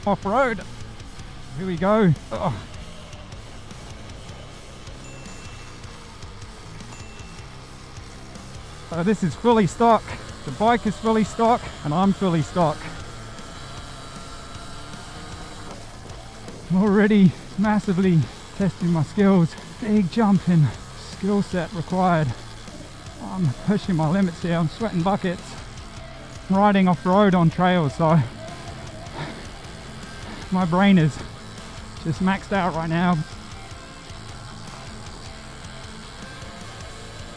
off-road. Here we go. Oh. So this is fully stock. The bike is fully stock and I'm fully stock. I'm already massively testing my skills. Big jump in skill set required. I'm pushing my limits here. I'm sweating buckets. I'm riding off-road on trails, so my brain is just maxed out right now.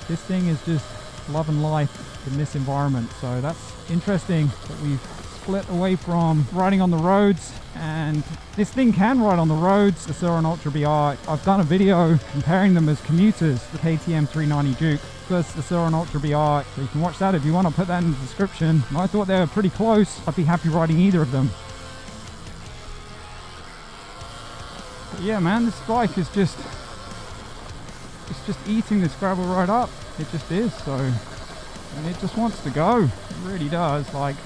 This thing is just loving life in this environment, so that's interesting that we've split away from riding on the roads, and this thing can ride on the roads, the Surron Ultra Bee R. I've done a video comparing them as commuters, the KTM 390 Duke versus the Surron Ultra Bee R, so you can watch that if you want. to put that in the description. I thought they were pretty close. I'd be happy riding either of them. But yeah man, this bike is just, it's just eating this gravel right up. It just is. So, and it just wants to go. It really does. Like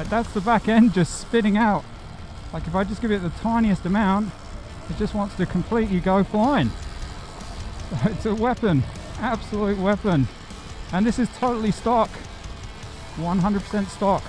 that's the back end just spitting out. Like if I just give it the tiniest amount, it just wants to completely go flying. So it's a weapon, absolute weapon. And this is totally stock, 100% stock.